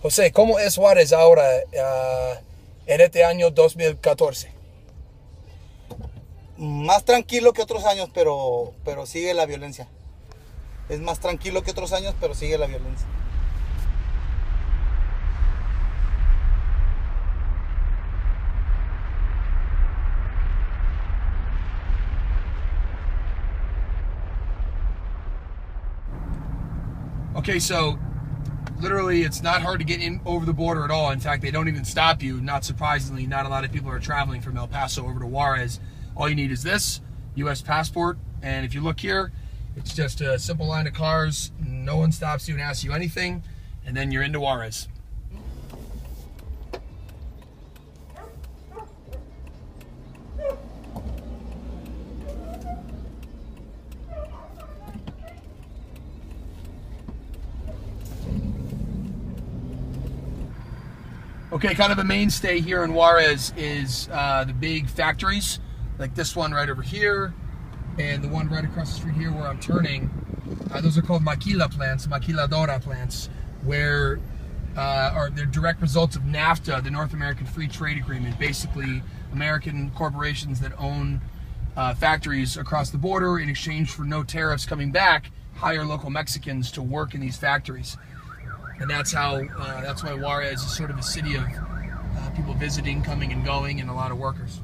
José, ¿cómo es Juarez ahora en este año 2014? Más tranquilo que otros años, pero sigue la violencia. Es más tranquilo que otros años, pero sigue la violencia. Okay, so literally it's not hard to get in over the border at all. In fact, they don't even stop you. Not surprisingly, not a lot of people are traveling from El Paso over to Juarez. All you need is this U.S. passport, and if you look here, it's just a simple line of cars. No one stops you and asks you anything, and then you're into Juarez. Okay, kind of a mainstay here in Juarez is the big factories, like this one right over here, and the one right across the street here where I'm turning. Those are called maquiladora plants, where they're direct results of NAFTA, the North American Free Trade Agreement. Basically, American corporations that own factories across the border, in exchange for no tariffs coming back, hire local Mexicans to work in these factories. And that's why Juarez is sort of a city of people visiting, coming and going, and a lot of workers.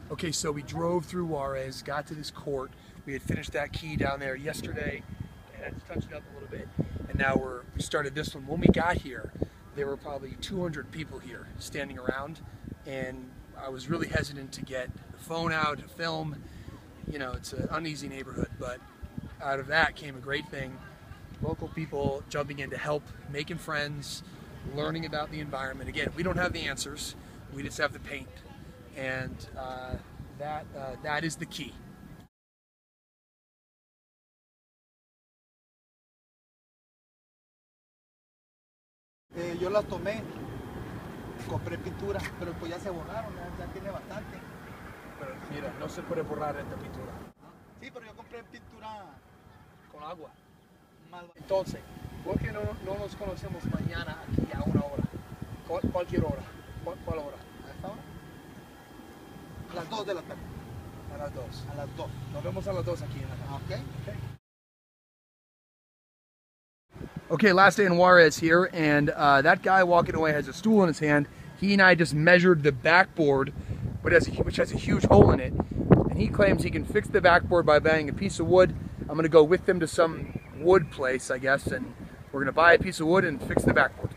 Okay, so we drove through Juarez, got to this court. We had finished that key down there yesterday, and had to touch it up a little bit. And now we started this one. When we got here, there were probably 200 people here standing around, and I was really hesitant to get the phone out to film. You know, it's an uneasy neighborhood, but out of that came a great thing. Local people jumping in to help, making friends, learning about the environment. Again, we don't have the answers, we just have the paint. And that is the key. Yo las tomé, compré pintura, pero pues ya se borraron, ya tiene bastante. Pero mira, no se puede borrar esta pintura. Sí, pero yo compré pintura Con agua. más. Entonces, ¿por qué no nos conocemos mañana aquí a una hora? Cualquier hora. ¿Cuál hora? ¿A esta hora? A las 2 de la tarde. A las 2. A las 2. Nos vemos a las 2 aquí en la tarde. Okay. Okay, last day in Juarez here, and that guy walking away has a stool in his hand. He and I just measured the backboard, which has a huge hole in it, and he claims he can fix the backboard by buying a piece of wood. I'm going to go with him to some wood place, I guess, and we're going to buy a piece of wood and fix the backboard.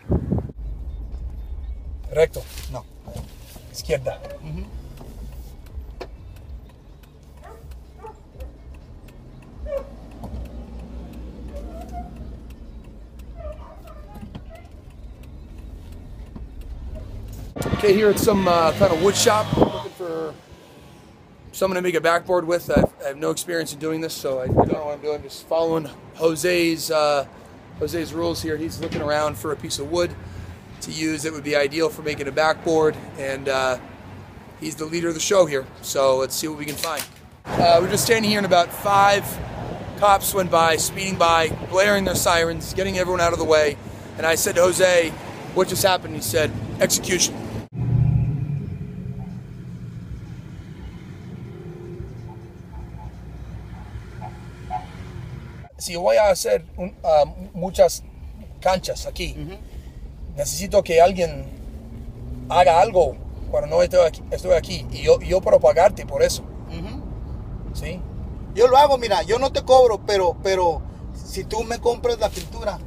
Recto. No. Izquierda. Okay, here at some kind of wood shop, looking for someone to make a backboard with. I have no experience in doing this, so I don't know what I'm doing. I'm just following Jose's rules here. He's looking around for a piece of wood to use that would be ideal for making a backboard, and he's the leader of the show here, so let's see what we can find. We're just standing here, and about 5 cops went by, speeding by, blaring their sirens, getting everyone out of the way, and I said to Jose, what just happened? He said, execution. Si voy a hacer muchas canchas aquí. Necesito que alguien haga algo cuando no estoy aquí. Y yo puedo pagarte por eso. ¿Sí? Yo lo hago, mira, yo no te cobro, pero si tú me compras la pintura,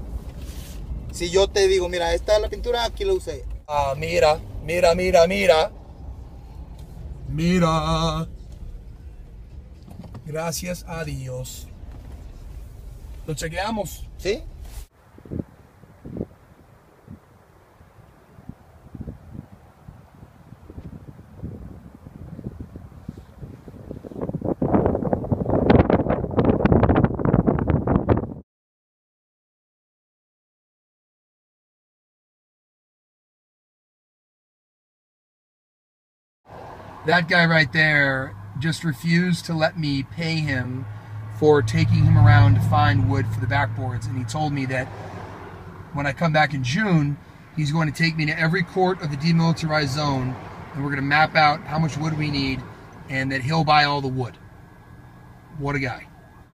si yo te digo, mira, esta es la pintura, aquí la usé. Ah, mira. Mira. Gracias a Dios. Lo chequeamos. ¿Sí? That guy right there just refused to let me pay him for taking him around to find wood for the backboards. And he told me that when I come back in June, he's going to take me to every court of the demilitarized zone, and we're going to map out how much wood we need, and that he'll buy all the wood. What a guy.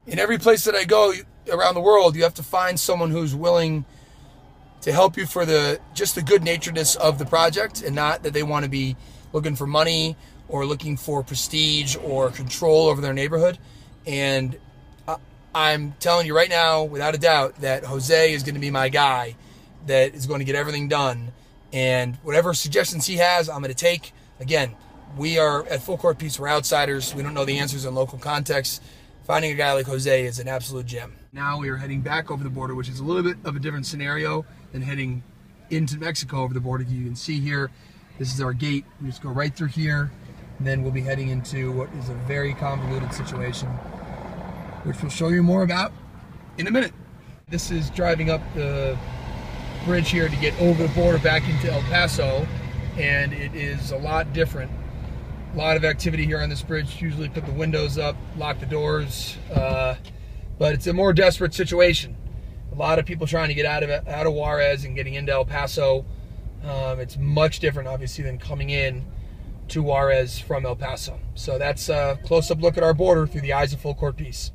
In every place that I go around the world, you have to find someone who's willing to help you for just the good-naturedness of the project, and not that they want to be looking for money or looking for prestige or control over their neighborhood. And I'm telling you right now, without a doubt, that Jose is going to be my guy that is going to get everything done. And whatever suggestions he has, I'm going to take. Again, we are at Full Court Peace. We're outsiders. We don't know the answers in local context. Finding a guy like Jose is an absolute gem. Now we are heading back over the border, which is a little bit of a different scenario than heading into Mexico over the border. You can see here, this is our gate. We just go right through here, and then we'll be heading into what is a very convoluted situation, which we'll show you more about in a minute. This is driving up the bridge here to get over the border back into El Paso, and it is a lot different. A lot of activity here on this bridge. Usually put the windows up, lock the doors, but it's a more desperate situation. A lot of people trying to get out of Juarez and getting into El Paso. It's much different, obviously, than coming in to Juarez from El Paso. So that's a close-up look at our border through the eyes of Full Court Peace.